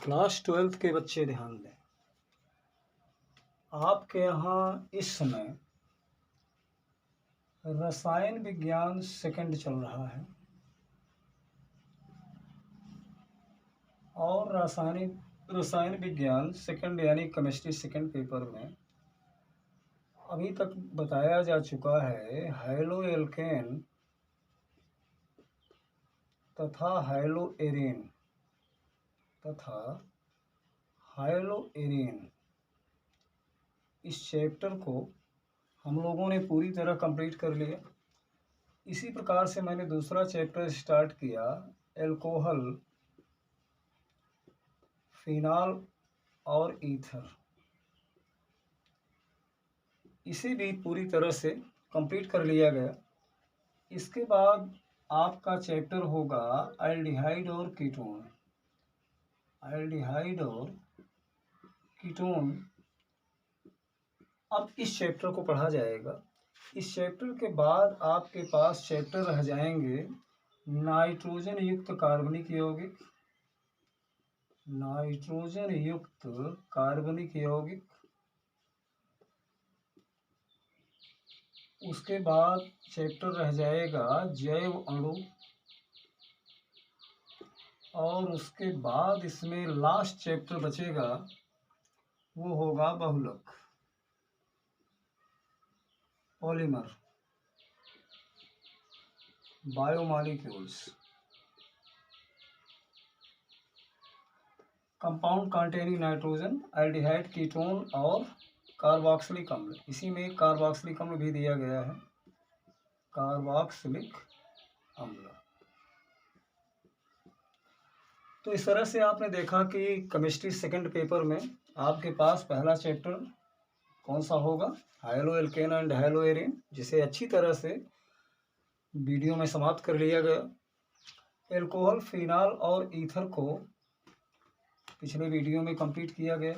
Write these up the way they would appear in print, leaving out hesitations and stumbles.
Class 12th के बच्चे ध्यान दें। आपके यहाँ इस समय रसायन विज्ञान सेकंड चल रहा है और रसायन विज्ञान सेकंड यानी केमिस्ट्री सेकंड पेपर में अभी तक बताया जा चुका है हैलो एल्केन तथा हैलो एरेन तथा हैलो एरेन। इस चैप्टर को हम लोगों ने पूरी तरह कंप्लीट कर लिया। इसी प्रकार से मैंने दूसरा चैप्टर स्टार्ट किया एल्कोहल, फिनाल और ईथर। इसे भी पूरी तरह से कंप्लीट कर लिया गया। इसके बाद आपका चैप्टर होगा एल्डिहाइड और कीटोन। एल्डिहाइड और कीटोन अब इस चैप्टर को पढ़ा जाएगा। इस चैप्टर के बाद आपके पास चैप्टर रह जाएंगे नाइट्रोजन युक्त कार्बनिक यौगिक, नाइट्रोजन युक्त कार्बनिक यौगिक। उसके बाद चैप्टर रह जाएगा जैव अणु और उसके बाद इसमें लास्ट चैप्टर बचेगा वो होगा बहुलक, polymer, biomolecules, compound containing nitrogen, aldehyde, ketone और कार्बोक्सिलिक अम्ल। इसी में कार्बोक्सिलिक अम्ल भी दिया गया है, कार्बोक्सिलिक अम्ल। तो इस तरह से आपने देखा कि केमिस्ट्री सेकंड पेपर में आपके पास पहला चैप्टर कौन सा होगा, हैलो एल्केन एंड हैलो एरेन, जिसे अच्छी तरह से वीडियो में समाप्त कर लिया गया। एल्कोहल, फिनाल और ईथर को पिछले वीडियो में कंप्लीट किया गया।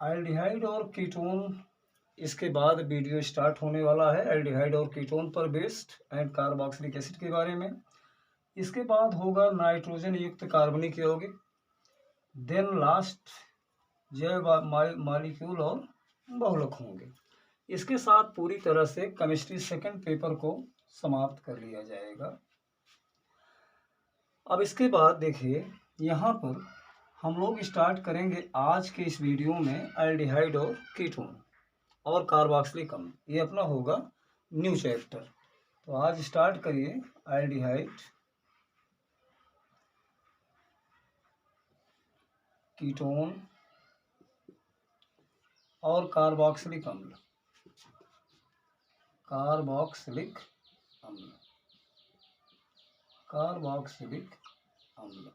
एल्डिहाइड और कीटोन इसके बाद वीडियो स्टार्ट होने वाला है, एल्डिहाइड और कीटोन पर बेस्ड एंड कार्बोक्सिलिक एसिड के बारे में। इसके बाद होगा नाइट्रोजन युक्त कार्बनिक यौगिक, देन लास्ट जैव मॉलिक्यूल और बहुलक होंगे। इसके साथ पूरी तरह से केमिस्ट्री सेकंड पेपर को समाप्त कर लिया जाएगा। अब इसके बाद देखिए यहाँ पर हम लोग स्टार्ट करेंगे आज के इस वीडियो में एल्डिहाइड और कीटोन और कार्बोक्सिलिक अम्ल। ये अपना होगा न्यू चैप्टर। तो आज स्टार्ट करिए एल्डिहाइड, कीटोन और कार्बोक्सिलिक अम्ल, कार्बोक्सिलिक अम्ल, कार्बोक्सिलिक अम्ल।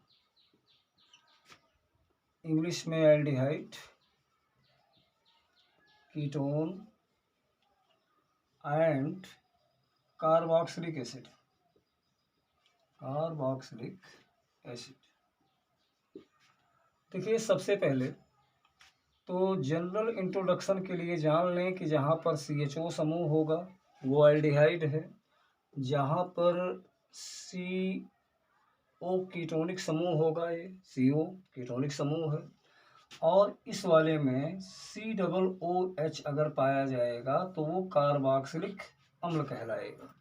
इंग्लिश में aldehyde, ketone and carboxylic acid, carboxylic acid. देखिए सबसे पहले तो जनरल इंट्रोडक्शन के लिए जान लें कि जहाँ पर CHO समूह होगा वो एल्डिहाइड है, जहाँ पर CO कीटोनिक समूह होगा ये CO कीटोनिक समूह है, और इस वाले में COOH अगर पाया जाएगा तो वो कार्बोक्सिलिक अम्ल कहलाएगा।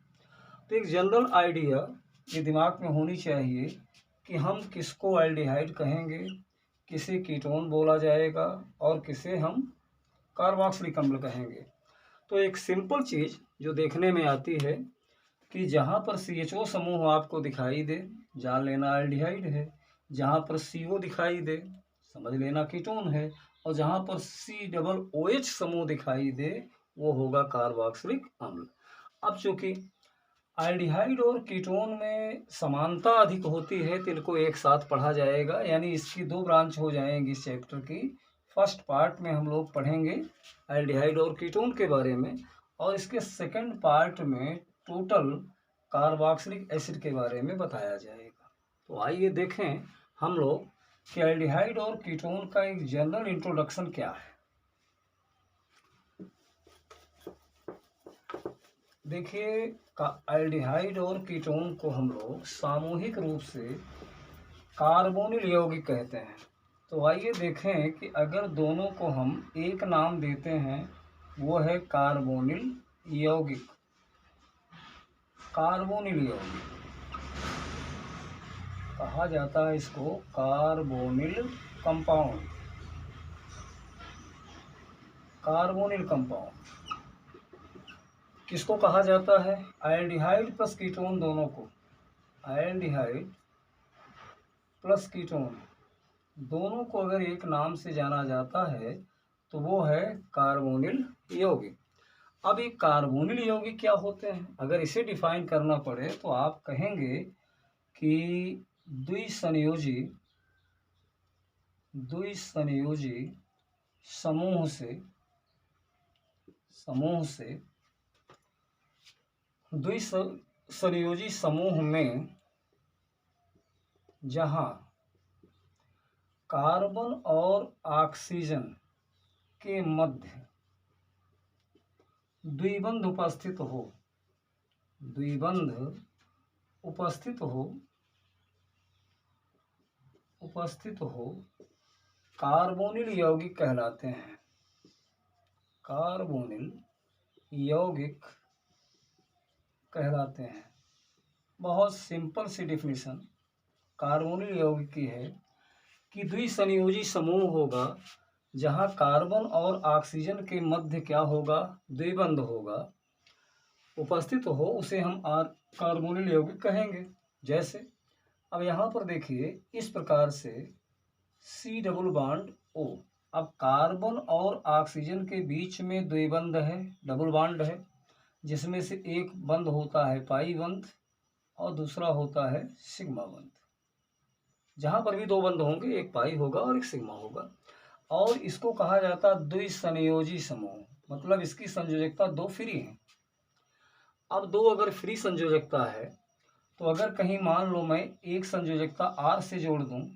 तो एक जनरल आइडिया ये दिमाग में होनी चाहिए कि हम किसको एल्डिहाइड कहेंगे, किसे कीटोन बोला जाएगा और किसे हम कार्बोक्सिलिक अम्ल कहेंगे। तो एक सिंपल चीज़ जो देखने में आती है कि जहाँ पर CHO समूह आपको दिखाई दे जान लेना एल्डिहाइड है, जहाँ पर CO दिखाई दे समझ लेना कीटोन है, और जहाँ पर COOH समूह दिखाई दे वो होगा कार्बोक्सिलिक अम्ल। अब चूँकि एल्डिहाइड और कीटोन में समानता अधिक होती है तो इनको एक साथ पढ़ा जाएगा, यानी इसकी दो ब्रांच हो जाएंगी इस चैप्टर की। फर्स्ट पार्ट में हम लोग पढ़ेंगे एल्डिहाइड और कीटोन के बारे में, और इसके सेकंड पार्ट में टोटल कार्बोक्सिलिक एसिड के बारे में बताया जाएगा। तो आइए देखें हम लोग कि एल्डिहाइड और कीटोन का एक जनरल इंट्रोडक्शन क्या है। देखिए एल्डिहाइड और कीटोन को हम लोग सामूहिक रूप से कार्बोनिल यौगिक कहते हैं। तो आइए देखें कि अगर दोनों को हम एक नाम देते हैं, वो है कार्बोनिल यौगिक। कार्बोनिल यौगिक कहा जाता है इसको कार्बोनिल कंपाउंड। कार्बोनिल कंपाउंड किसको कहा जाता है? एल्डिहाइड प्लस कीटोन दोनों को, एल्डिहाइड प्लस कीटोन दोनों को अगर एक नाम से जाना जाता है तो वो है कार्बोनिल यौगिक। अब ये कार्बोनिल यौगिक क्या होते हैं? अगर इसे डिफाइन करना पड़े तो आप कहेंगे कि द्विसंयोजी समूह से द्विसंयोजी समूह में जहाँ कार्बन और ऑक्सीजन के मध्य द्विबंध उपस्थित हो कार्बोनिल यौगिक कहलाते हैं। कार्बोनिल यौगिक कहलाते हैं। बहुत सिंपल सी डिफिनीशन कार्बोनिल यौगिक की है कि द्विसंयोजी समूह होगा जहाँ कार्बन और ऑक्सीजन के मध्य क्या होगा? द्विबंध होगा, उपस्थित हो, उसे हम कार्बोनिल यौगिक कहेंगे। जैसे अब यहाँ पर देखिए इस प्रकार से C डबल बॉन्ड O। अब कार्बन और ऑक्सीजन के बीच में द्विबंध है, डबल बॉन्ड है, जिसमें से एक बंध होता है पाई बंध और दूसरा होता है सिग्मा बंध। जहाँ पर भी दो बंध होंगे, एक पाई होगा और एक सिग्मा होगा, और इसको कहा जाता है द्विसंयोजी समूह। मतलब इसकी संयोजकता दो फ्री है। अब दो अगर फ्री संयोजकता है तो अगर कहीं मान लो मैं एक संयोजकता R से जोड़ दूं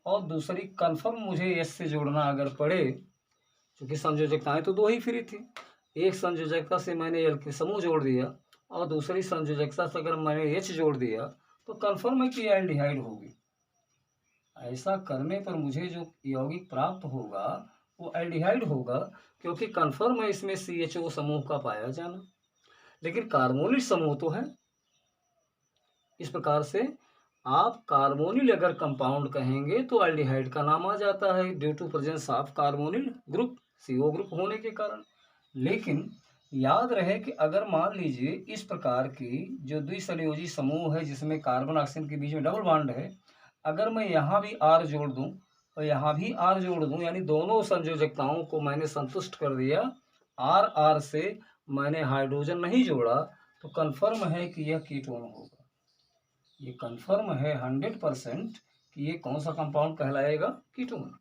और दूसरी कन्फर्म मुझे S से जोड़ना अगर पड़े, क्योंकि संयोजकताएं तो दो ही फ्री थी, एक संयोजकता से मैंने L के समूह जोड़ दिया और दूसरी संयोजकता से अगर मैंने H जोड़ दिया तो कन्फर्म है कि एल्डिहाइड होगी। ऐसा करने पर मुझे जो यौगिक प्राप्त होगा वो एल्डिहाइड होगा, क्योंकि कन्फर्म है इसमें CHO समूह का पाया जाना। लेकिन कार्बोनिल समूह तो है। इस प्रकार से आप कार्बोनिल अगर कंपाउंड कहेंगे तो एल्डिहाइड का नाम आ जाता है, due to presence of carbonyl group, CO group होने के कारण। लेकिन याद रहे कि अगर मान लीजिए इस प्रकार की जो द्विसंयोजी समूह है जिसमें कार्बन ऑक्सीजन के बीच में डबल बॉन्ड है, अगर मैं यहाँ भी R जोड़ दूँ और यहाँ भी R जोड़ दूँ, यानी दोनों संयोजकताओं को मैंने संतुष्ट कर दिया, R से मैंने हाइड्रोजन नहीं जोड़ा, तो कन्फर्म है कि यह कीटोन होगा। ये कन्फर्म है 100% कि ये कौन सा कंपाउंड कहलाएगा? कीटोन।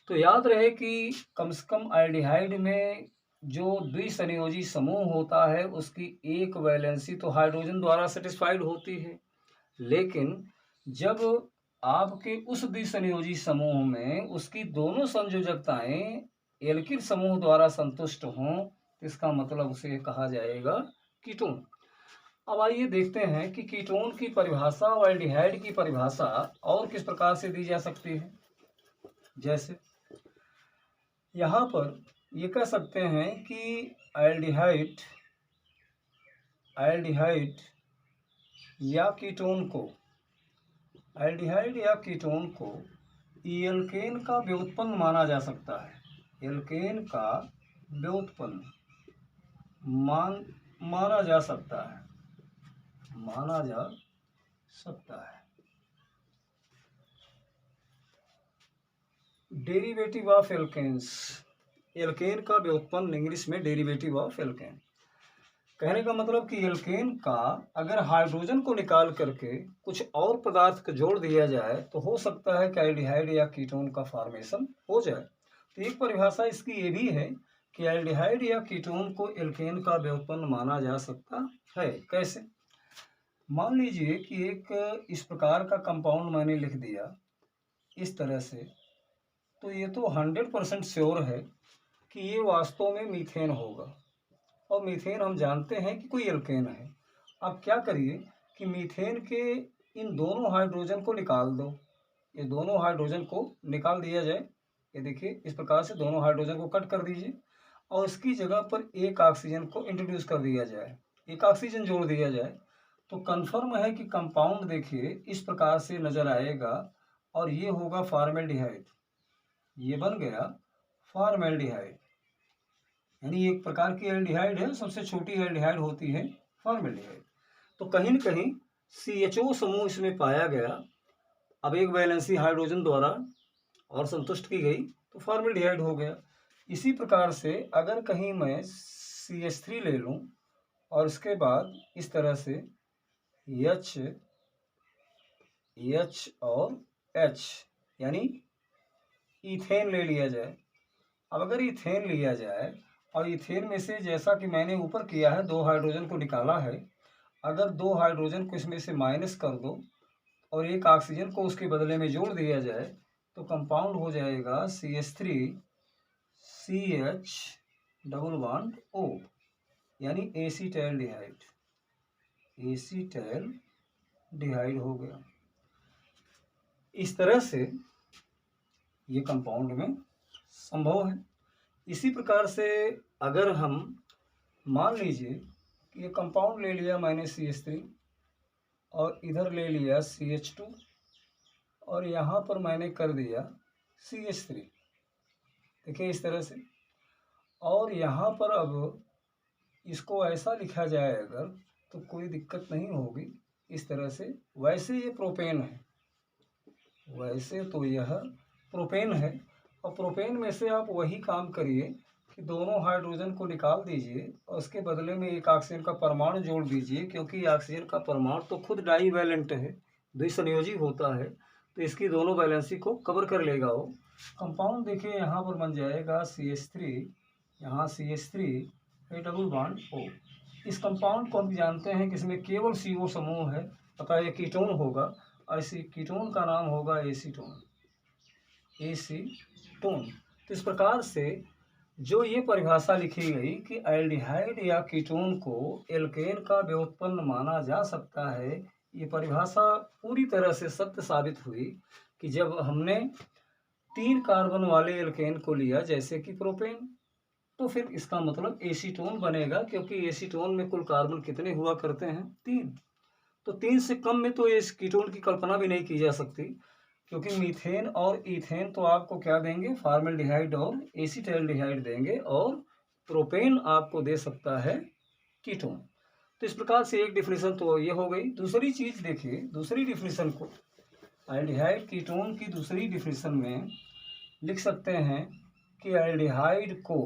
तो याद रहे कि कम से कम एल्डिहाइड में जो द्विसंयोजी समूह होता है उसकी एक वैलेंसी तो हाइड्रोजन द्वारा सेटिस्फाइड होती है, लेकिन जब आपके उस द्विसंयोजी समूह में उसकी दोनों संयोजकताएं एल्किल समूह द्वारा संतुष्ट हों, इसका मतलब उसे कहा जाएगा कीटोन। अब आइए देखते हैं कि कीटोन की परिभाषा और एल्डिहाइड की परिभाषा और किस प्रकार से दी जा सकती है। जैसे यहाँ पर ये कह सकते हैं कि एल्डिहाइड या कीटोन को एल्केन का व्युत्पन्न माना जा सकता है। एल्केन का व्युत्पन्न माना जा सकता है। डेरिवेटिव ऑफ एल्केन्स, एल्केन का व्युत्पन्न इंग्लिश में डेरिवेटिव ऑफ एल्केन। कहने का मतलब कि एल्केन का अगर हाइड्रोजन को निकाल करके कुछ और पदार्थ को जोड़ दिया जाए तो हो सकता है कि एल्डिहाइड या कीटोन का फॉर्मेशन हो जाए। तो एक परिभाषा इसकी ये भी है कि एल्डिहाइड या कीटोन को एल्केन का व्युत्पन्न माना जा सकता है। कैसे? मान लीजिए कि एक इस प्रकार का कंपाउंड मैंने लिख दिया इस तरह से, तो ये तो 100% श्योर है कि ये वास्तव में मीथेन होगा, और मीथेन हम जानते हैं कि कोई एल्केन है। अब क्या करिए कि मीथेन के इन दोनों हाइड्रोजन को निकाल दो। ये दोनों हाइड्रोजन को निकाल दिया जाए। ये देखिए इस प्रकार से दोनों हाइड्रोजन को कट कर दीजिए और इसकी जगह पर एक ऑक्सीजन को इंट्रोड्यूस कर दिया जाए, एक ऑक्सीजन जोड़ दिया जाए। तो कन्फर्म है कि कंपाउंड देखिए इस प्रकार से नजर आएगा और ये होगा फॉर्मेल्डिहाइड। ये बन गया फॉर्मेल्डिहाइड, यानी एक प्रकार की एल्डिहाइड है, सबसे छोटी एल्डिहाइड होती है फॉर्मेल्डिहाइड। तो कहीं न कहीं CHO समूह इसमें पाया गया। अब एक वैलेंसी हाइड्रोजन द्वारा और संतुष्ट की गई तो फॉर्मेल्डिहाइड हो गया। इसी प्रकार से अगर कहीं मैं CH3 ले लूं और इसके बाद इस तरह से H और H यानी इथेन ले लिया जाए। अब अगर इथेन लिया जाए और इथेन में से जैसा कि मैंने ऊपर किया है 2 हाइड्रोजन को निकाला है, अगर 2 हाइड्रोजन को इसमें से माइनस कर दो और एक ऑक्सीजन को उसके बदले में जोड़ दिया जाए तो कंपाउंड हो जाएगा CH3 CH double bond O यानी एसीटैल्डिहाइड। एसीटैल्डिहाइड हो गया। इस तरह से ये कंपाउंड में संभव है। इसी प्रकार से अगर हम मान लीजिए कि ये कंपाउंड ले लिया मैंने CH3 और इधर ले लिया CH2 और यहाँ पर मैंने कर दिया CH3, देखिए इस तरह से। और यहाँ पर अब इसको ऐसा लिखा जाए अगर तो कोई दिक्कत नहीं होगी इस तरह से। वैसे ये प्रोपेन है, वैसे तो यह प्रोपेन है और प्रोपेन में से आप वही काम करिए कि दोनों हाइड्रोजन को निकाल दीजिए और उसके बदले में एक ऑक्सीजन का परमाणु जोड़ दीजिए, क्योंकि ऑक्सीजन का परमाणु तो खुद डाईवैलेंट है, द्विसंयोजी होता है, तो इसकी दोनों वैलेंसी को कवर कर लेगा वो कंपाउंड। देखिए यहाँ पर बन जाएगा CH3, यहाँ CH3 डबल बॉन्ड O। इस कंपाउंड को हम जानते हैं कि इसमें केवल CO समूह है, अतः ये कीटोन होगा। ऐसी कीटोन का नाम होगा एसीटोन, एसीटोन। तो इस प्रकार से जो ये परिभाषा लिखी गई कि एल्डिहाइड या कीटोन को एल्केन का व्युत्पन्न माना जा सकता है, ये परिभाषा पूरी तरह से सत्य साबित हुई कि जब हमने 3 कार्बन वाले एल्केन को लिया जैसे कि प्रोपेन, तो फिर इसका मतलब एसीटोन बनेगा, क्योंकि एसीटोन में कुल कार्बन कितने हुआ करते हैं 3। तो 3 से कम में तो इस कीटोन की कल्पना भी नहीं की जा सकती, क्योंकि मीथेन और इथेन तो आपको क्या देंगे, फॉर्मेल्डिहाइड और एसीटैल्डिहाइड देंगे, और प्रोपेन आपको दे सकता है कीटोन। तो इस प्रकार से एक डिफिनेशन तो ये हो गई। दूसरी चीज देखिए, दूसरी डिफिनेशन को एल्डिहाइड कीटोन की दूसरी डिफिनेशन में लिख सकते हैं कि एल्डिहाइड को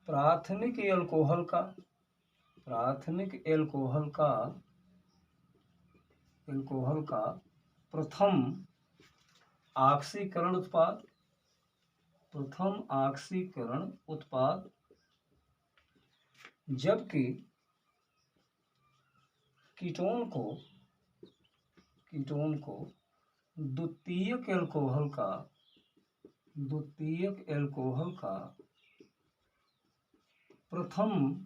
प्राथमिक एल्कोहल का प्रथम ऑक्सीकरण उत्पाद, जबकि कीटोन को द्वितीयक एल्कोहल का प्रथम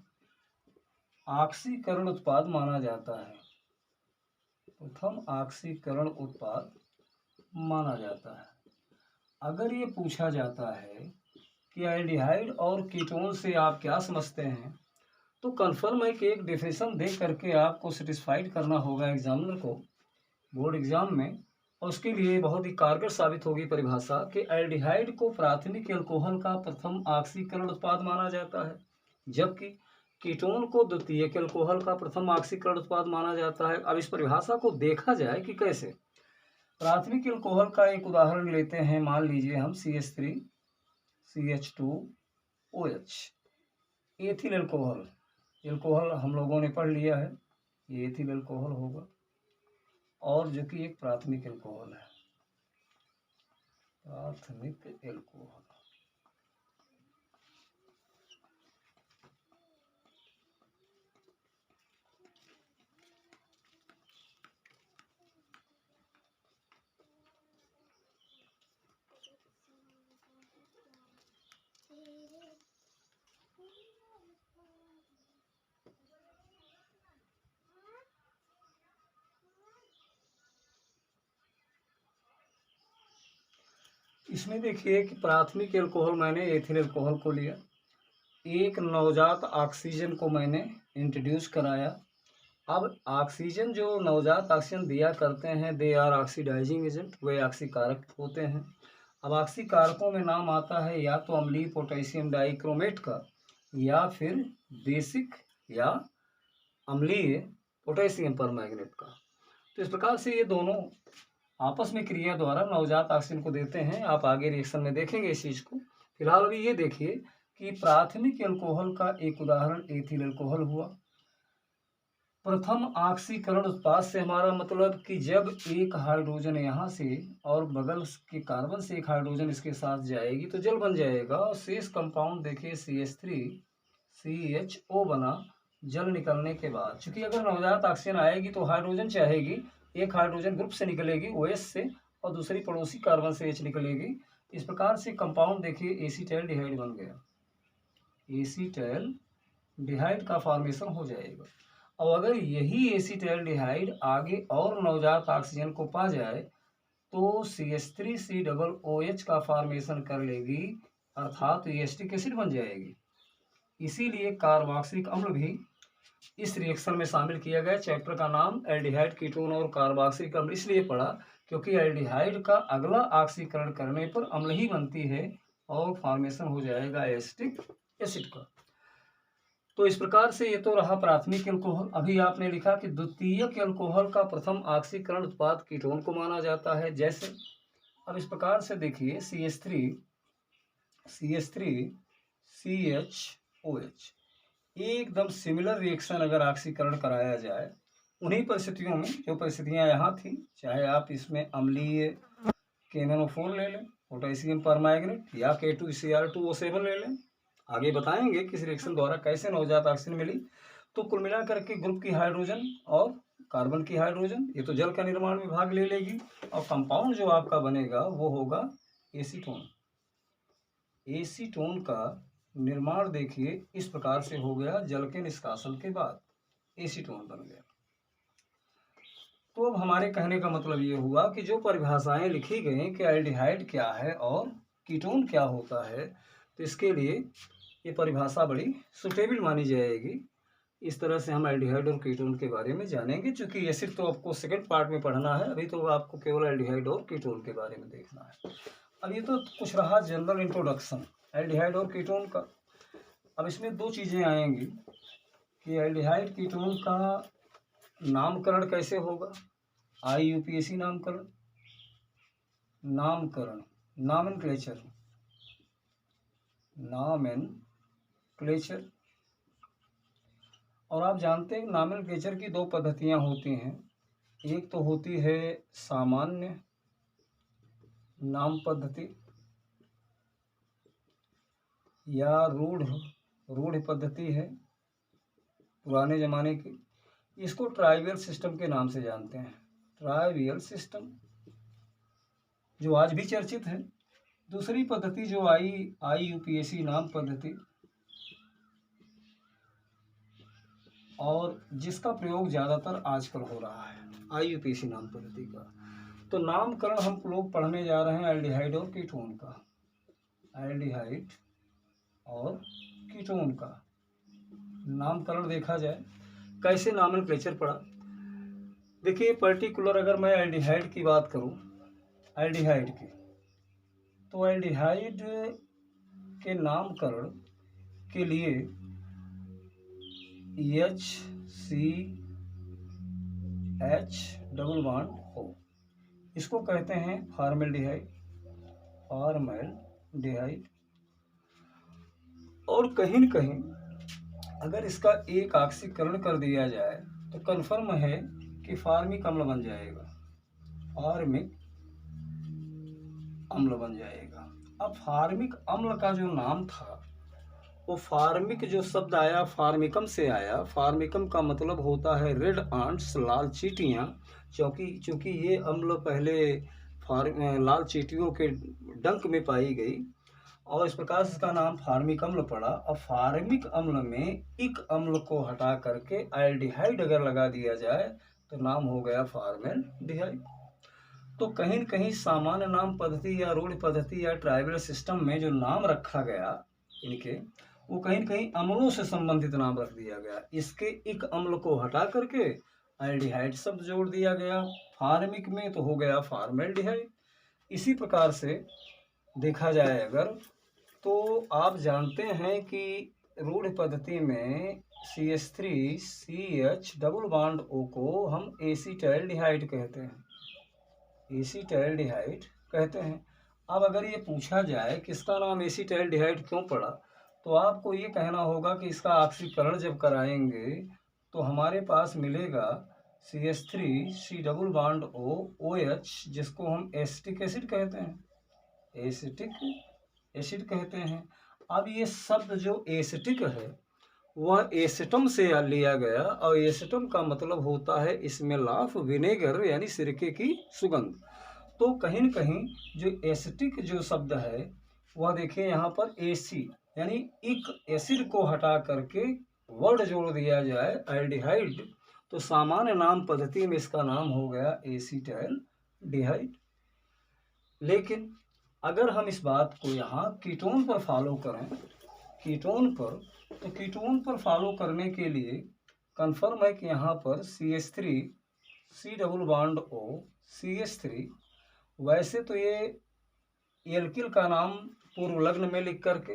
ऑक्सीकरण उत्पाद माना जाता है, अगर ये पूछा जाता है कि एल्डिहाइड और कीटोन से आप क्या समझते हैं, तो कन्फर्म है कि एक डेफिनेशन दे करके आपको सेटिस्फाइड करना होगा एग्जामिनर को बोर्ड एग्जाम में, और उसके लिए बहुत ही कारगर साबित होगी परिभाषा कि एल्डिहाइड को प्राथमिक एल्कोहल का प्रथम ऑक्सीकरण उत्पाद माना जाता है, जबकि कीटोन को द्वितीयक एल्कोहल का प्रथम ऑक्सीकरण उत्पाद माना जाता है। अब इस परिभाषा को देखा जाए कि कैसे। प्राथमिक एल्कोहल का एक उदाहरण लेते हैं, मान लीजिए हम CH3 CH2OH, एथिल एल्कोहल हम लोगों ने पढ़ लिया है, ये एथिल एल्कोहल होगा, और जो कि एक प्राथमिक एल्कोहल है, प्राथमिक एल्कोहल। इसमें देखिए कि प्राथमिक एल्कोहल मैंने एथिल एल्कोहल को लिया, एक नवजात ऑक्सीजन को मैंने इंट्रोड्यूस कराया। अब ऑक्सीजन जो नवजात ऑक्सीजन दिया करते हैं, दे आर ऑक्सीडाइजिंग एजेंट, वे ऑक्सीकारक होते हैं। अब ऑक्सीकारकों में नाम आता है या तो अम्लीय पोटेशियम डाइक्रोमेट का, या फिर बेसिक या अम्लीय पोटेशियम परमैंगनेट का। तो इस प्रकार से ये दोनों आपस में क्रिया द्वारा नवजात ऑक्सीजन को देते हैं। आप आगे रिएक्शन में देखेंगे इस चीज़ को। फिलहाल अभी ये देखिए कि प्राथमिक एल्कोहल का एक उदाहरण एथिल एल्कोहल हुआ। प्रथम ऑक्सीकरण उत्पाद से हमारा मतलब कि जब एक हाइड्रोजन यहाँ से और बगल के कार्बन से एक हाइड्रोजन इसके साथ जाएगी तो जल बन जाएगा, और शेष कंपाउंड देखिए CH3CHO बना। जल निकलने के बाद चूंकि अगर नवजात ऑक्सीजन आएगी तो हाइड्रोजन चाहेगी, एक हाइड्रोजन ग्रुप से निकलेगी OH से, और दूसरी पड़ोसी कार्बन से H निकलेगी। इस प्रकार से कंपाउंड देखिए एसीटैल्डिहाइड बन गया, एसीटैल्डिहाइड का फॉर्मेशन हो जाएगा। और अगर यही एसीटैल्डिहाइड आगे और नवजात ऑक्सीजन को पा जाए तो CH3COOH का फॉर्मेशन कर लेगी, अर्थात एसिटिक एसिड बन जाएगी। इसीलिए कार्बोक्सिलिक अम्ल भी इस रिएक्शन में शामिल किया गया। चैप्टर का नाम एल्डिहाइड, कीटोन और कार्बोक्सिलिक अम्ल इसलिए पड़ा क्योंकि एल्डिहाइड का अगला ऑक्सीकरण करने पर अम्ल ही बनती है और फॉर्मेशन हो जाएगा एसिटिक एसिड का। तो इस प्रकार से ये तो रहा प्राथमिक एल्कोहल। अभी आपने लिखा कि द्वितीयक एल्कोहल का प्रथम ऑक्सीकरण उत्पाद कीटोन को माना जाता है। जैसे अब इस प्रकार से देखिए CH3CHOH एकदम सिमिलर रिएक्शन अगर ऑक्सीकरण कराया जाए उन्हीं परिस्थितियों में जो परिस्थितियां यहाँ थी, चाहे आप इसमें अम्लीय KNO4 ले लें, पोटेशियम परमैंगनेट, या K2Cr2O7 ले लें। आगे बताएंगे किस रिएक्शन द्वारा कैसे नवजात ऑक्सीजन मिली। तो कुल मिलाकर के ग्रुप की हाइड्रोजन और कार्बन की हाइड्रोजन ये तो जल का निर्माण में भाग ले लेगी, और कंपाउंड जो आपका बनेगा वो होगा एसीटोन। एसीटोन का निर्माण देखिए इस प्रकार से हो गया, जल के निष्कासन के बाद एसीटोन बन गया। तो अब हमारे कहने का मतलब ये हुआ कि जो परिभाषाएं लिखी गई कि एल्डिहाइड क्या है और कीटोन क्या होता है, तो इसके लिए ये परिभाषा बड़ी सुटेबल मानी जाएगी। इस तरह से हम एल्डिहाइड और कीटोन के बारे में जानेंगे। चूंकि ये सिर्फ तो आपको सेकंड पार्ट में पढ़ना है, अभी तो आपको केवल एल्डिहाइड और कीटोन के बारे में देखना है। अब ये तो कुछ रहा जनरल इंट्रोडक्शन एल्डिहाइड और कीटोन का। अब इसमें दो चीज़ें आएंगी कि एल्डिहाइड कीटोन का नामकरण कैसे होगा। IUPAC नामकरण नॉमेनक्लेचर और आप जानते हैं नॉमेनक्लेचर की दो पद्धतियां होती हैं। एक तो होती है सामान्य नाम पद्धति या रूढ़ पद्धति है पुराने ज़माने की। इसको ट्राइवियल सिस्टम के नाम से जानते हैं, ट्राइवियल सिस्टम जो आज भी चर्चित है। दूसरी पद्धति जो IUPAC नाम पद्धति, और जिसका प्रयोग ज़्यादातर आजकल हो रहा है IUPAC नाम पद्धति का। तो नामकरण हम लोग पढ़ने जा रहे हैं एल्डिहाइड और कीटोन का। एल्डिहाइड और कीटोन का नामकरण देखा जाए कैसे नॉमेनक्लेचर पड़ा। देखिए पर्टिकुलर अगर मैं एल्डिहाइड की बात करूं, एल्डिहाइड की, तो एल्डिहाइड के नामकरण के लिए HCH डबल बॉन्ड O, इसको कहते हैं फॉर्मेल्डिहाइड। और कहीं न कहीं अगर इसका एक ऑक्सीकरण कर दिया जाए तो कन्फर्म है कि फार्मिक अम्ल बन जाएगा, फार्मिक अम्ल बन जाएगा। अब फार्मिक अम्ल का जो नाम था वो फार्मिक जो शब्द आया फार्मिकम से आया। फार्मिकम का मतलब होता है रेड आंट्स, लाल चींटियाँ। चूँकि ये अम्ल पहले लाल चींटियों के डंक में पाई गई और इस प्रकार से इसका नाम फार्मिक अम्ल पड़ा। और फार्मिक अम्ल में इक अम्ल को हटा करके एल्डिहाइड अगर लगा दिया जाए तो नाम हो गया फॉर्मेल्डिहाइड। तो कहीं न कहीं सामान्य नाम पद्धति या रूढ़ पद्धति या ट्राइबल सिस्टम में जो नाम रखा गया इनके, वो कहीं न कहीं अम्लों से संबंधित नाम रख दिया गया। इसके इक अम्ल को हटा करके एल्डिहाइड शब्द जोड़ दिया गया। फार्मिक में तो हो गया फॉर्मेल्डिहाइड। इसी प्रकार से देखा जाए अगर, तो आप जानते हैं कि रूढ़ पद्धति में CH3 CH double bond O को हम एसीटाइल्डिहाइड कहते हैं। एसीटाइल्डिहाइड कहते हैं। अब अगर ये पूछा जाए कि इसका नाम एसीटाइल्डिहाइड क्यों पड़ा, तो आपको ये कहना होगा कि इसका ऑक्सीकरण जब कराएंगे तो हमारे पास मिलेगा CH3 C double bond O OH, जिसको हम एसिटिक एसिड कहते हैं। एसिटिक एसिड कहते हैं। अब ये शब्द जो एसिटिक है वह एसिटम से लिया गया, और एसिटम का मतलब होता है स्मेल ऑफ विनेगर, यानी सिरके की सुगंध। तो कहीं न कहीं जो एसिटिक जो शब्द है वह देखिए यहाँ पर एसी यानी इक एसिड को हटा करके वर्ड जोड़ दिया जाए एल्डिहाइड, तो सामान्य नाम पद्धति में इसका नाम हो गया एसीटाइल्डिहाइड। लेकिन अगर हम इस बात को यहाँ कीटोन पर फॉलो करें, कीटोन पर, तो कीटोन पर फॉलो करने के लिए कन्फर्म है कि यहाँ पर CH3 C double bond O CH3, वैसे तो ये एल्किल का नाम पूर्व लग्न में लिख करके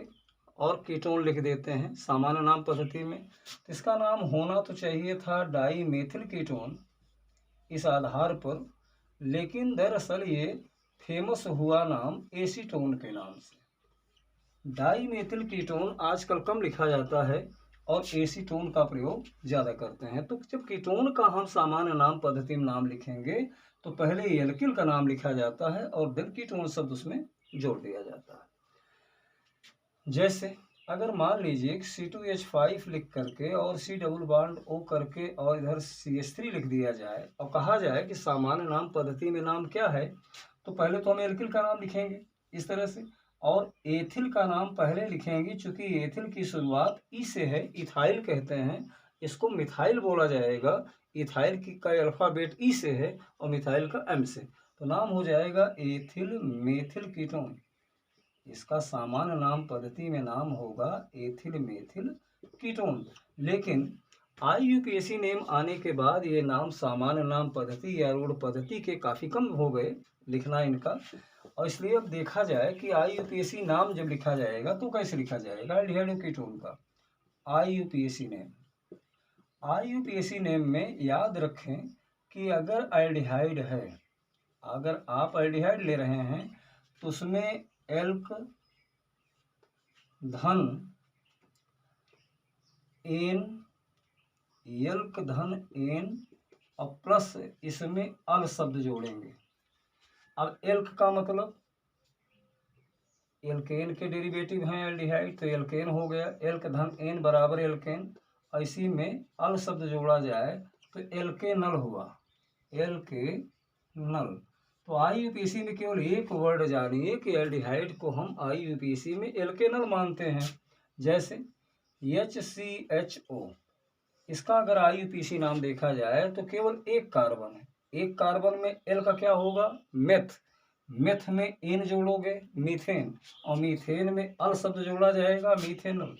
और कीटोन लिख देते हैं सामान्य नाम पद्धति में, तो इसका नाम होना तो चाहिए था डाई मेथिल कीटोन इस आधार पर, लेकिन दरअसल ये फेमस हुआ नाम एसीटोन के नाम से। डाई मेथिल कीटोन आजकल कम लिखा जाता है और एसीटोन का प्रयोग ज़्यादा करते हैं। तो जब कीटोन का हम सामान्य नाम पद्धति में नाम लिखेंगे तो पहले एल्किल का नाम लिखा जाता है और फिर कीटोन शब्द उसमें जोड़ दिया जाता है। जैसे अगर मान लीजिए C2H5 लिख करके और C डबल बॉन्ड O करके और इधर CH3 लिख दिया जाए और कहा जाए कि सामान्य नाम पद्धति में नाम क्या है, तो पहले तो हम एल्किल का नाम लिखेंगे इस तरह से, और एथिल का नाम पहले लिखेंगे। चूंकि एथिल की शुरुआत ई से है, इथाइल कहते हैं, इसको मिथाइल बोला जाएगा। इथाइल की का अल्फाबेट ई से है और मिथाइल का एम से, तो नाम हो जाएगा एथिल मेथिल कीटोन। इसका सामान्य नाम पद्धति में नाम होगा एथिल मेथिल कीटोन। लेकिन IUPAC नेम आने के बाद ये नाम सामान्य नाम पद्धति या रूढ़ पद्धति के काफ़ी कम हो गए लिखना इनका, और इसलिए अब देखा जाए कि IUPAC नाम जब लिखा जाएगा तो कैसे लिखा जाएगा एल्डिहाइड कीटोन का IUPAC नेम। IUPAC नेम में याद रखें कि अगर एल्डिहाइड है, अगर आप एल्डिहाइड ले रहे हैं तो उसमें एल्क धन एन और प्लस इसमें अल शब्द जोड़ेंगे। अब एल्क का मतलब एल्केन के डेरिवेटिव हैं एल्डिहाइड, तो एल्केन हो गया। एल्क धन एन बराबर एल्केन, इसी में अल शब्द जोड़ा जाए तो एल्केनल हुआ, एल्केनल। तो IUPAC में केवल एक वर्ड जानिए कि एल्डिहाइड को हम IUPAC में एल्केनल मानते हैं। जैसे HCHO, इसका अगर IUPAC नाम देखा जाए तो केवल एक कार्बन है, एक कार्बन में एल का क्या होगा मेथ, मेथ में एन जोड़ोगे मीथेन, और मीथेन में अल शब्द जोड़ा जाएगा मीथेनल,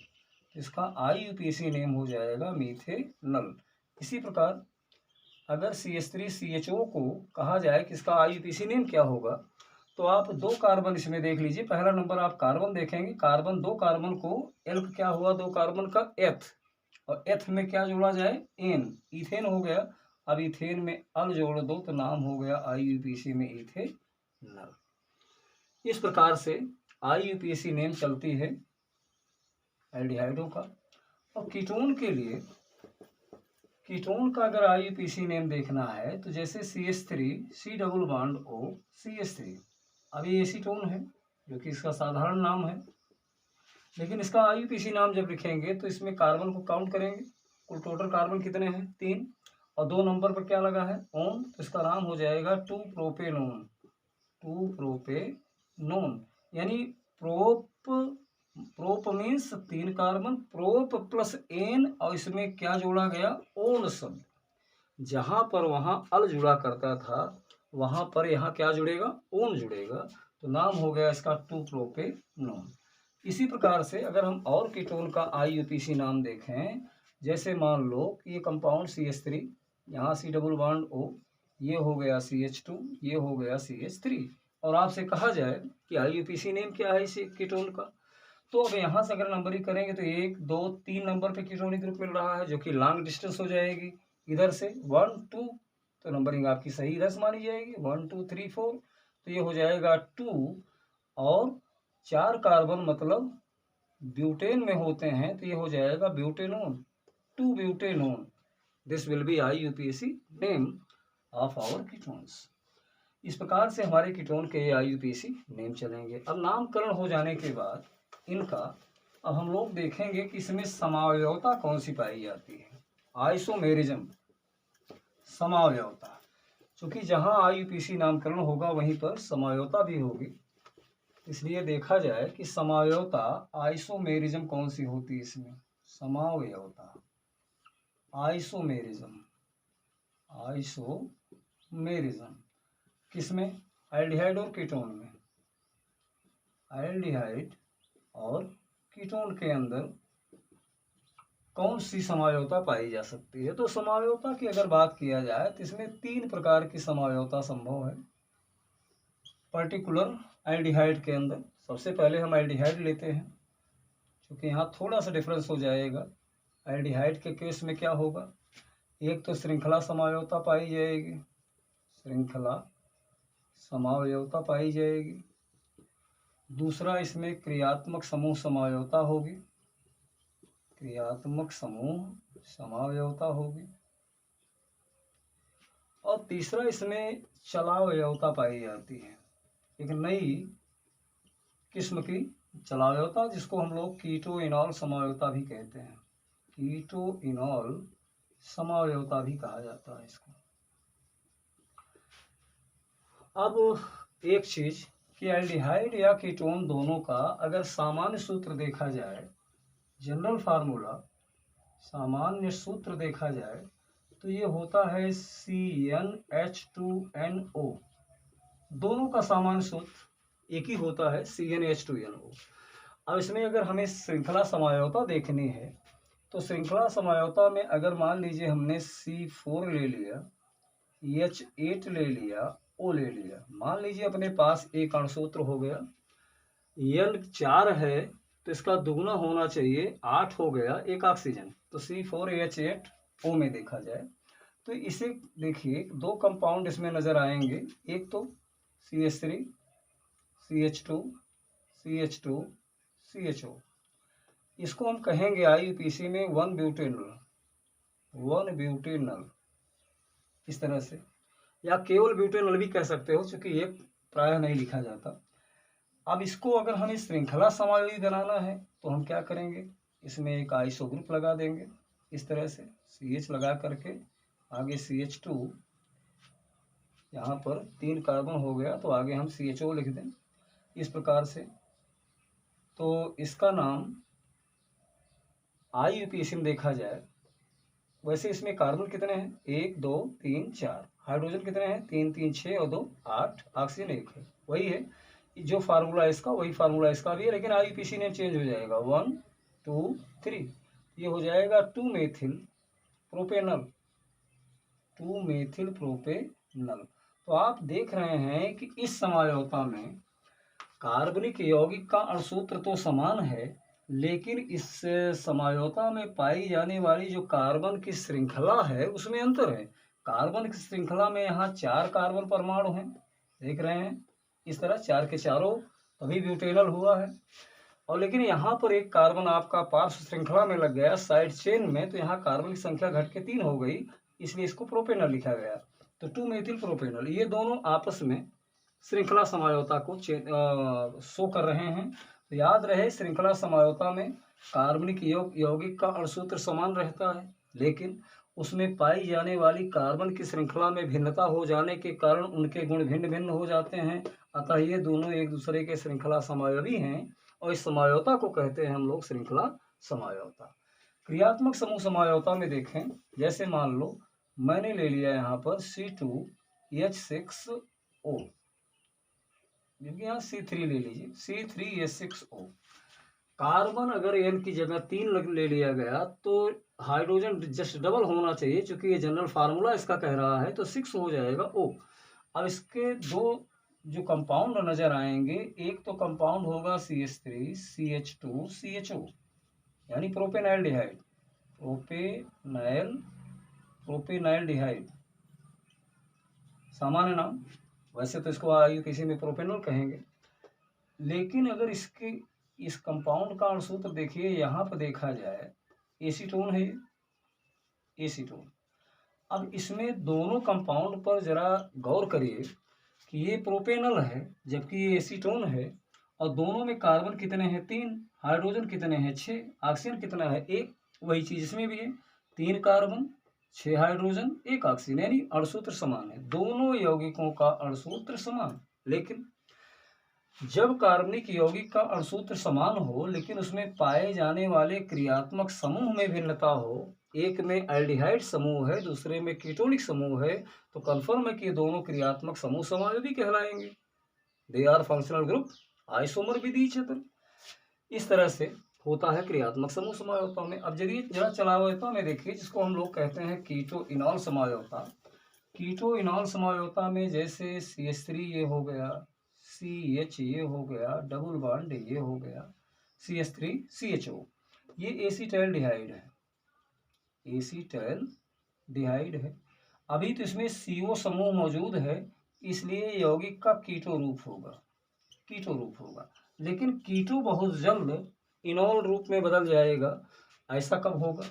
इसका IUPAC नेम हो जाएगा मीथेनल। इसी प्रकार अगर CH3 CHO को कहा जाए कि इसका IUPAC नेम क्या होगा, तो आप दो कार्बन इसमें देख लीजिए। पहला नंबर आप कार्बन देखेंगे, कार्बन दो कार्बन को एल्क क्या हुआ दो कार्बन का एथ, और एथ में क्या जोड़ा जाए एन, इथेन हो गया। अब इथेन में अल जोड़ दो तो नाम हो गया IUPAC में इथेनल। इस प्रकार से IUPAC नेम चलती है एल्डिहाइडों का। और कीटोन के लिए, कीटोन का अगर IUPAC नेम देखना है तो जैसे CH3 C double bond O CH3, अब ये एसीटोन है जो कि इसका साधारण नाम है, लेकिन इसका IUPAC नाम जब लिखेंगे तो इसमें कार्बन को काउंट करेंगे, कुल टोटल कार्बन कितने हैं 3, और 2 नंबर पर क्या लगा है ओन, तो इसका नाम हो जाएगा 2-प्रोपेनोन, 2-प्रोपेनोन, यानी prop means 3 carbon, prop plus N, और इसमें क्या जोड़ा गया ओन शब्द। जहाँ पर वहाँ अल जुड़ा करता था वहाँ पर यहाँ क्या जुड़ेगा, ओन जुड़ेगा, तो नाम हो गया इसका 2-प्रोपेनॉन। इसी प्रकार से अगर हम और कीटोन का IUPAC नाम देखें, जैसे मान लो कि ये कंपाउंड CH3, यहाँ C डबल बॉन्ड O, ये हो गया CH2, ये हो गया CH3, और आपसे कहा जाए कि IUPAC नेम क्या है इस कीटोन का, तो अब यहाँ से अगर नंबरिंग करेंगे तो 1 2 3 नंबर पे कीटोनिक ग्रुप मिल रहा है, जो कि लॉन्ग डिस्टेंस हो जाएगी इधर से 1 2, तो नंबरिंग आपकी सही इधर से मानी जाएगी 1 2 3 4, तो ये हो जाएगा 2, और 4 कार्बन मतलब ब्यूटेन में होते हैं, तो ये हो जाएगा butanone, 2 butanone. This will be IUPAC name of our ketones. इस प्रकार से हमारे कीटोन के IUPAC नेम चलेंगे। अब नामकरण हो जाने के बाद इनका अब हम लोग देखेंगे कि इसमें समावयवता कौन सी पाई जाती है। आइसोमेरिज्म, समावयवता, क्योंकि जहाँ IUPAC नामकरण होगा वहीं पर समावयवता भी होगी, इसलिए देखा जाए कि समावयवता आइसोमेरिज्म कौन सी होती है इसमें। समावयवता आइसोमेरिज्म, आइसोमेरिज्म किसमें, एल्डिहाइड और कीटोन में। एल्डिहाइड और कीटोन के अंदर कौन सी समावयवता पाई जा सकती है। तो समावयवता की अगर बात किया जाए तो इसमें 3 प्रकार की समावयवता संभव है। पर्टिकुलर एल्डिहाइड के अंदर सबसे पहले हम एल्डिहाइड लेते हैं, क्योंकि यहाँ थोड़ा सा डिफरेंस हो जाएगा। एल्डिहाइड के केस में क्या होगा, एक तो श्रृंखला समावयवता पाई जाएगी, श्रृंखला समावयवता पाई जाएगी। दूसरा इसमें क्रियात्मक समूह समावयवता होगी, क्रियात्मक समूह समावयवता होगी। और तीसरा इसमें चलावयवता पाई जाती है, एक नई किस्म की चलावयवता, जिसको हम लोग कीटो इनॉल समावयवता भी कहते हैं। कीटो इनॉल समावयवता भी कहा जाता है इसको। अब एक चीज कि एल्डिहाइड या कीटोन दोनों का अगर सामान्य सूत्र देखा जाए, जनरल फार्मूला, सामान्य सूत्र देखा जाए, तो ये होता है CnH2NO। दोनों का सामान्य सूत्र एक ही होता है, CnH2NO। अब इसमें अगर हमें श्रृंखला समावयवता देखनी है, तो श्रृंखला समावयवता में अगर मान लीजिए हमने C4 ले लिया, H8 ले लिया, O ले लिया, मान लीजिए अपने पास एक अणुसूत्र हो गया, N 4 है तो इसका दुगना होना चाहिए, 8 हो गया, एक ऑक्सीजन, तो C4H8O में देखा जाए तो इसे देखिए 2 कंपाउंड इसमें नजर आएंगे, एक तो CH3 CH2 CH2 CHO, इसको हम कहेंगे IUPAC में 1 ब्यूटेनॉल, 1 ब्यूटेनॉल इस तरह से, या केवल ब्यूटेनॉल भी कह सकते हो, क्योंकि ये प्रायः नहीं लिखा जाता। अब इसको अगर हमें श्रृंखला समावयवी बनाना है तो हम क्या करेंगे, इसमें एक आइसो ग्रुप लगा देंगे इस तरह से, CH लगा करके आगे CH2, यहाँ पर 3 कार्बन हो गया तो आगे हम CHO लिख दें इस प्रकार से। तो इसका नाम IUPAC में देखा जाए, वैसे इसमें कार्बन कितने हैं, 1 2 3 4, हाइड्रोजन कितने हैं, 3 3 6 और 2 8, ऑक्सीजन 1 है। वही है जो फार्मूला इसका, वही फार्मूला इसका भी है, लेकिन IUPAC नेम चेंज हो जाएगा, 1 2 3, ये हो जाएगा 2 मेथिल प्रोपेनल, 2 मेथिल प्रोपेनल। तो आप देख रहे हैं कि इस समावयवता में कार्बनिक यौगिक का अणुसूत्र तो समान है, लेकिन इस समावयवता में पाई जाने वाली जो कार्बन की श्रृंखला है उसमें अंतर है। कार्बन की श्रृंखला में यहाँ 4 कार्बन परमाणु हैं, देख रहे हैं इस तरह 4 के चारों, तभी ब्यूटेनल हुआ है। और लेकिन यहाँ पर एक कार्बन आपका पार्श्व श्रृंखला में लग गया साइड चेन में, तो यहाँ कार्बन की संख्या घट के 3 हो गई, इसलिए इसको प्रोपेनल लिखा गया। तो 2 मेथिल प्रोपेनल, ये दोनों आपस में श्रृंखला समावयवता को शो कर रहे हैं। तो याद रहे श्रृंखला समावयवता में कार्बनिक यौगिक का अणुसूत्र समान रहता है, लेकिन उसमें पाई जाने वाली कार्बन की श्रृंखला में भिन्नता हो जाने के कारण उनके गुण भिन्न भिन्न हो जाते हैं। अतः ये दोनों एक दूसरे के श्रृंखला समावयवी हैं, और इस समावयवता को कहते हैं हम लोग श्रृंखला समावयवता। क्रियात्मक समूह समावयवता में देखें, जैसे मान लो मैंने ले लिया यहाँ पर C2 H6O, जबकि यहाँ C3 ले लीजिए, C3H6O। कार्बन अगर N की जगह 3 ले लिया गया तो हाइड्रोजन जस्ट डबल होना चाहिए, क्योंकि ये जनरल फार्मूला इसका कह रहा है, तो 6 हो जाएगा O। अब इसके दो जो कंपाउंड नजर आएंगे, एक तो कंपाउंड होगा CH3 CH2 CHO, यानी प्रोपेनाइल डिहाइड, प्रोपेनाइल डिहाइड सामान्य नाम, वैसे तो इसको किसी में प्रोपेनॉल कहेंगे। लेकिन अगर इस कंपाउंड का अणुसूत्र देखिए, यहाँ पर देखा जाए एसीटोन है, ये एसीटोन। अब इसमें दोनों कंपाउंड पर जरा गौर करिए कि ये प्रोपेनॉल है जबकि ये एसीटोन है, और दोनों में कार्बन कितने हैं? 3, हाइड्रोजन कितने हैं? 6, ऑक्सीजन कितना है? 1। वही चीज इसमें भी है, 3 कार्बन 6 हाइड्रोजन 1 ऑक्सीजन, यानी अणुसूत्र समान है, दोनों यौगिकों का अणुसूत्र समान। लेकिन जब कार्बनिक यौगिक का अणुसूत्र समान हो लेकिन उसमें पाए जाने वाले क्रियात्मक समूह में भिन्नता हो, एक में एल्डिहाइड समूह है, दूसरे में कीटोनिक समूह है, तो कन्फर्म है कि ये दोनों क्रियात्मक समूह समायोगी कहलाएंगे। They are functional group isomer with each other. इस तरह से होता है क्रियात्मक समूह समझौता में। अब यदि जरा चलावता में देखिए, जिसको हम लोग कहते हैं कीटो इनॉल समझौता। कीटो इनॉल समझौता में जैसे CH3 ये हो गया, CH ये हो गया, डबल बॉन्ड ये हो गया, CH3 CHO, ये एसीटाइल डिहाइड है, एसीटाइल डिहाइड है। अभी तो इसमें CO समूह मौजूद है, इसलिए यौगिक का कीटो रूप होगा, कीटो रूप होगा। लेकिन कीटो बहुत जल्द इनॉल रूप में बदल जाएगा। ऐसा कब होगा?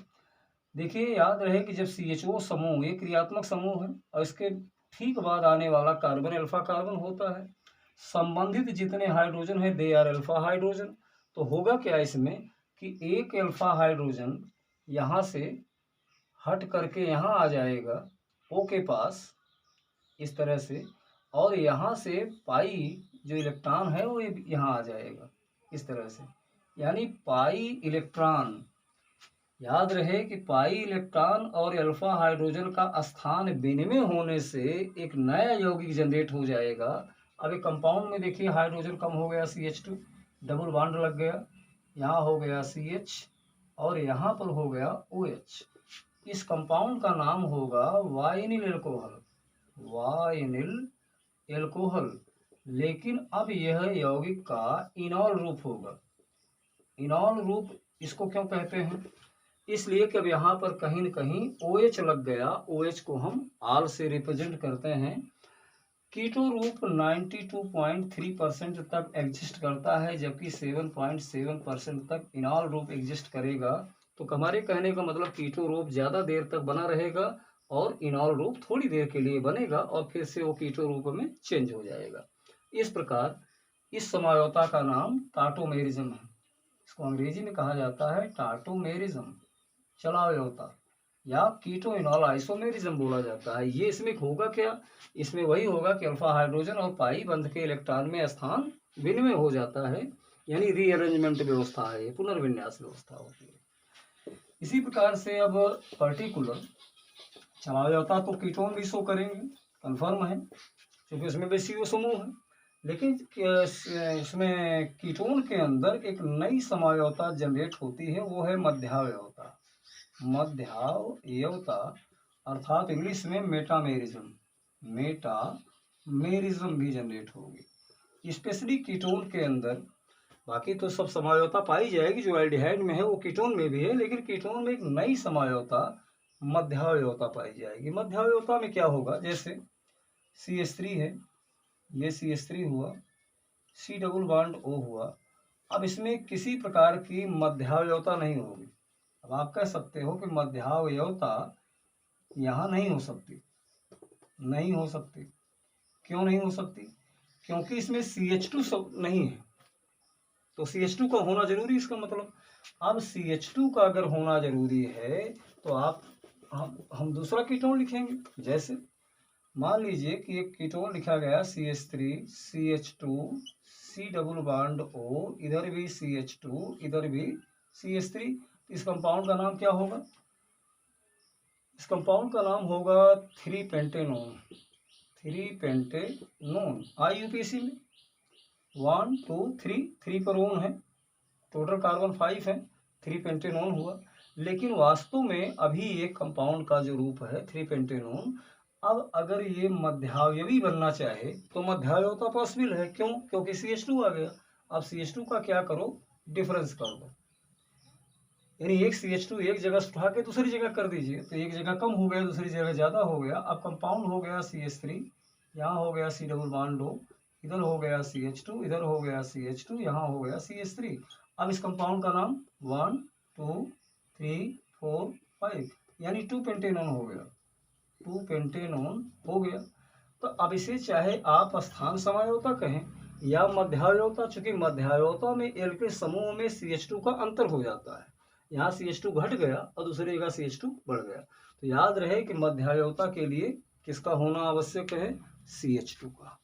देखिए, याद रहे कि जब CHO समूह ये क्रियात्मक समूह है और इसके ठीक बाद आने वाला कार्बन अल्फा कार्बन होता है, संबंधित जितने हाइड्रोजन है दे आर अल्फा हाइड्रोजन। तो होगा क्या इसमें कि एक अल्फा हाइड्रोजन यहाँ से हट करके यहाँ आ जाएगा O के पास, इस तरह से, और यहाँ से पाई जो इलेक्ट्रॉन है वो यहाँ आ जाएगा इस तरह से, यानी पाई इलेक्ट्रॉन। याद रहे कि पाई इलेक्ट्रॉन और अल्फा हाइड्रोजन का स्थान विनिमय होने से एक नया यौगिक जनरेट हो जाएगा। अब एक कंपाउंड में देखिए, हाइड्रोजन कम हो गया CH2, डबल बॉन्ड लग गया, यहाँ हो गया CH और यहाँ पर हो गया OH। इस कंपाउंड का नाम होगा वाइनिल एल्कोहल, वाइनिल एल्कोहल। लेकिन अब यह यौगिक का इनॉल रूप होगा। इनॉल रूप इसको क्यों कहते हैं? इसलिए कि अब यहाँ पर कहीं न कहीं OH लग गया, OH को हम आल से रिप्रेजेंट करते हैं। कीटो रूप 92.3% तक एग्जिस्ट करता है, जबकि 7.7% तक इनॉल रूप एग्जिस्ट करेगा। तो हमारे कहने का मतलब कीटो रूप ज़्यादा देर तक बना रहेगा और इनॉल रूप थोड़ी देर के लिए बनेगा और फिर से वो कीटो रूप में चेंज हो जाएगा। इस प्रकार इस समझौता का नाम टाटोमेरिज्म है। इसको अंग्रेजी में कहा जाता है टाटोमेरिज्म, चलावता, या कीटो इनॉल आइसोमेरिज्म बोला जाता है। ये इसमें होगा क्या? इसमें वही होगा कि अल्फा हाइड्रोजन और पाई बंध के इलेक्ट्रॉन में स्थान विनिमय हो जाता है, यानी रीअरेंजमेंट व्यवस्था है, ये पुनर्विन्यास व्यवस्था होती है। इसी प्रकार से अब पर्टिकुलर चलावता तो कीटोन भी शो करेंगे, कन्फर्म है, क्योंकि उसमें भी CO समूह है। लेकिन इसमें कीटोन के अंदर एक नई समझौता जनरेट होती है, वो है मध्यावयवता। मध्यावयवता अर्थात इंग्लिश में मेटामेरिज्म, मेटामेरिज्म भी जनरेट होगी, स्पेशली कीटोन के अंदर। बाकी तो सब समझौता पाई जाएगी जो एल्डिहाइड में है वो कीटोन में भी है, लेकिन कीटोन में एक नई समझौता मध्यावयवता पाई जाएगी। मध्यावयवता में क्या होगा? जैसे CH3 है, ये CH3 हुआ, C डबल बॉन्ड O हुआ। अब इसमें किसी प्रकार की मध्यावयवता नहीं होगी। अब आप कह सकते हो कि मध्यावयवता यहाँ नहीं हो सकती, नहीं हो सकती। क्यों नहीं हो सकती? क्योंकि इसमें CH2 सब नहीं है, तो CH2 का होना जरूरी, इसका मतलब अब CH2 का अगर होना जरूरी है तो आप हम दूसरा कीटोन लिखेंगे। जैसे मान लीजिए कि एक कीटोन लिखा गया CH3 CH2 C double bond O, इधर भी CH2 इधर भी CH3। इस कंपाउंड का नाम क्या होगा? इस कंपाउंड का नाम होगा 3 पेंटेनोन, 3 पेंटेनोन। IUPAC में 1 2 3 3 पर ओन है, टोटल कार्बन 5 है, 3 पेंटेनोन हुआ। लेकिन वास्तव में अभी एक कंपाउंड का जो रूप है 3 पेंटेनोन, अब अगर ये मध्यावयवी बनना चाहे तो मध्यावयवता पॉसिबल है। क्यों? क्योंकि CH2 आ गया। अब CH2 का क्या करो, डिफरेंस कर दो, यानी एक CH2 एक जगह से उठा के दूसरी जगह कर दीजिए, तो एक जगह कम हो गया, दूसरी जगह ज़्यादा हो गया। अब कंपाउंड हो गया CH3, यहाँ हो गया C डबल बॉन्ड O, इधर हो गया CH2, इधर हो गया CH2, यहाँ हो गया CH3। अब इस कंपाउंड का नाम 1 2 3 4 5 यानी 2 पेंटेनोन हो गया, 2 पेंटेनोन हो गया। तो अब इसे चाहे आप स्थान समझौता कहें या मध्यावयवता, चूंकि मध्यावयवता में एल के समूह में CH2 का अंतर हो जाता है, यहाँ CH2 घट गया और दूसरी जगह CH2 बढ़ गया। तो याद रहे कि मध्यावयवता के लिए किसका होना आवश्यक है, CH2 का।